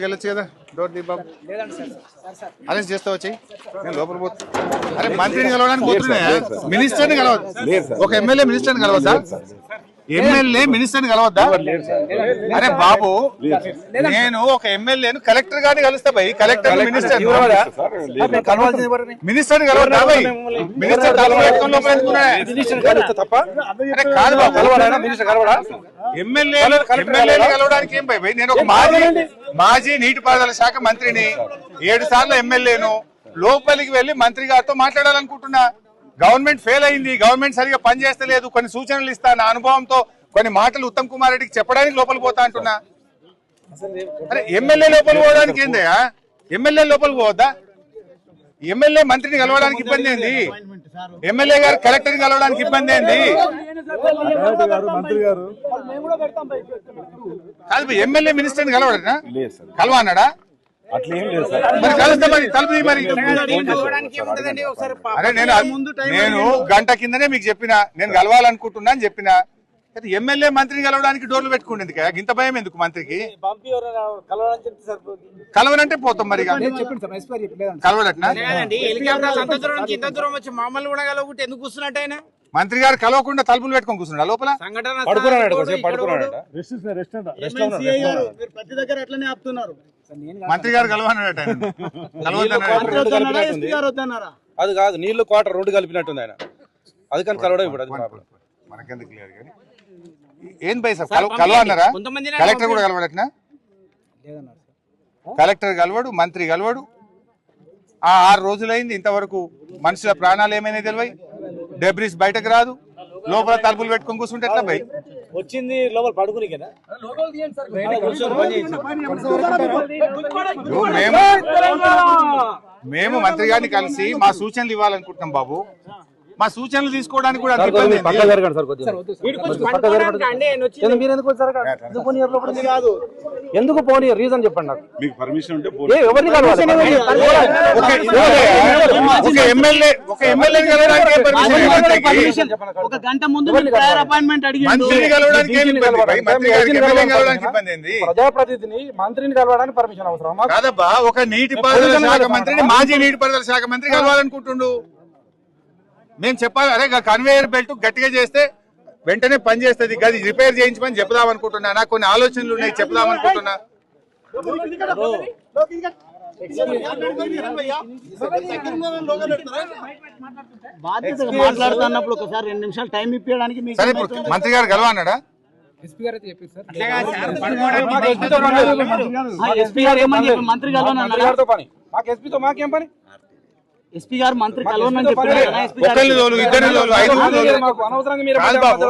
వెళ్ళొచ్చు కదా డోర్ దీ బాబు అరెస్ట్ చేస్తా వచ్చి నేను లోపల పోతా. అరే మంత్రిని కలవడానికి పోతున్నాయా? మినిస్టర్ని కలవద్దు. ఒక ఎమ్మెల్యే మినిస్టర్ని కలవద్దా? ఎమ్మెల్యే మినిస్టర్ని కలవద్దా? అరే బాబు నేను ఒక ఎమ్మెల్యేను కలెక్టర్ గారిని కలుస్తా భయ్. కలెక్టర్ మినిస్టర్ మినిస్టర్ కలవద్దా భయ్? మినిస్టర్ కాదు బాబు. ఎమ్మెల్యే కలవడానికి ఏం భయ్? నేను ఒక మాజీ నీటిపారుదల శాఖ మంత్రిని, 7 సార్లు ఎమ్మెల్యేను. లోపలికి వెళ్లి మంత్రి గారితో మాట్లాడాలనుకుంటున్నా. గవర్నమెంట్ ఫెయిల్ అయింది, గవర్నమెంట్ సరిగా పనిచేస్తలేదు, కొన్ని సూచనలు ఇస్తా, నా అనుభవంతో కొన్ని మాటలు ఉత్తమ్ కుమార్ రెడ్డికి చెప్పడానికి లోపలికి పోతా అంటున్నా. అరే ఎమ్మెల్యే లోపలికి పోవడానికి ఏందయ్యా? ఎమ్మెల్యే లోపలికి పోవద్దా? ఎమ్మెల్యే మంత్రిని కలవడానికి ఇబ్బంది ఏంది? ఎమ్మెల్యే గారు కలెక్టర్ కలవడానికి ఇబ్బంది ఏంది? కాదు ఎమ్మెల్యే మినిస్టర్ని కలవడనా? కలవన్నాడా? మరి కలుస్తా మరి తలుపు మరి. అరే నేను గంట కిందనే మీకు చెప్పిన నేను కలవాలనుకుంటున్నా అని చెప్పిన. ఎమ్మెల్యే మంత్రిని కలవడానికి డోర్లు పెట్టుకోండి. ఇంత భయం ఎందుకు మంత్రికి? కలవనంటే పోతాం మరి. కలవడట్నా? మంత్రి గారు కలవకుండా తలుపులు పెట్టుకొని కూర్చున్నాడు లోపల. మంత్రి గారు కలవన్నాడట. అది కాదు, నీళ్లు క్వార్టర్ రోడ్డు కలిపినట్టుంది ఆయన. అది కానీ కలవడం ఇప్పుడు మనకెందుకు క్లియర్ కానీ ఏం భయ సార్ కలవన్నారా? కలెక్టర్ కూడా కలవడట్నా? కలెక్టర్ కలవడు, మంత్రి కలవడు. 6 రోజులైంది ఇంతవరకు మనుషుల ప్రాణాలు ఏమైనా తెలివై, డెబ్రిస్ బయటకు రాదు, లోపల తలుపులు పెట్టుకొని కూర్చుంటే ఎట్లా భయ్? వచ్చింది లోపల పడుకుని కదా. మేము మంత్రి గారిని కలిసి మా సూచనలు ఇవ్వాలనుకుంటున్నాం బాబు. మా సూచనలు తీసుకోవడానికి కూడా ఎందుకు పోనీ రీజన్ చెప్పండి నాకు. మీకు పర్మిషన్ ఉంటే ఒక గంట ముందు అపాయింట్మెంట్ ప్రజాప్రతినిధిని మంత్రిని కలవడానికి పర్మిషన్ అవసరం కాదబ్బా. ఒక నీటిపారుదల శాఖ మంత్రిని మాజీ నీటిపారుదల శాఖ మంత్రి కలవాలనుకుంటుండు. మేము చెప్పాలి అరే కన్వేయర్ బెల్ట్ గట్టిగా చేస్తే వెంటనే పని చేస్తుంది, గది రిపేర్ చేయించమని చెప్దాం అనుకుంటున్నా. నాకు కొన్ని ఆలోచనలు ఉన్నాయి, చెప్దాం అనుకుంటున్నా. మాట్లాడుతున్నప్పుడు ఒకసారి 2 నిమిషాలు టైం ఇప్పించడానికి మంత్రి గారు కలవన్నాడా? ఎస్పీ గారు ఏమని చెప్పి మంత్రి ఎస్పీతో మాకేం పని? ఎస్పీ గారు మంత్రి కలవనని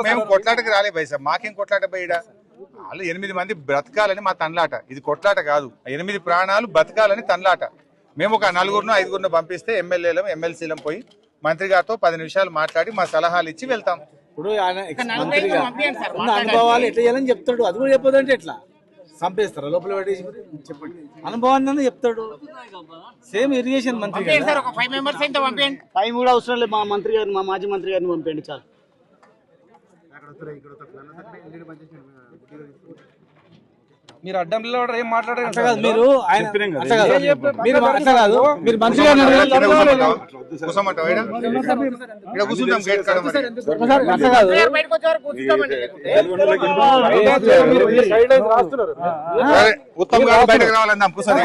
మేము కొట్లాటకి రాలే భయ్ సార్. మాకేం కొట్లాట బయట? వాళ్ళు 8 మంది బ్రతకాలని మా తన్లాట. ఇది కొట్లాట కాదు. 8 ప్రాణాలు బతకాలని తన్లాట. మేము ఒక 4 5 పంపిస్తే ఎమ్మెల్యేలం ఎమ్మెల్సీలం పోయి మంత్రి గారితో 10 నిమిషాలు మాట్లాడి మా సలహాలు ఇచ్చి వెళ్తాం. ఇప్పుడు అనుభవాలు ఎట్లా చేయాలని చెప్తాడు, అది కూడా చెప్పదంటే ఎట్లా చంపేస్తారా లోపల పెట్టేసి? చెప్పండి, అనుభవాన్ని చెప్తాడు. సేమ్ ఇరిగేషన్ మంత్రి 5 కూడా అవసరం లేదు. మా మంత్రి గారిని, మా మాజీ మంత్రి గారిని పంపండి చాలు. మీరు అడ్డంలో ఏం మాట్లాడారు? మీరు మీరు మంచిగా ఉత్తమ్ గారు బయటకు రావాలన్నా కూర్చొని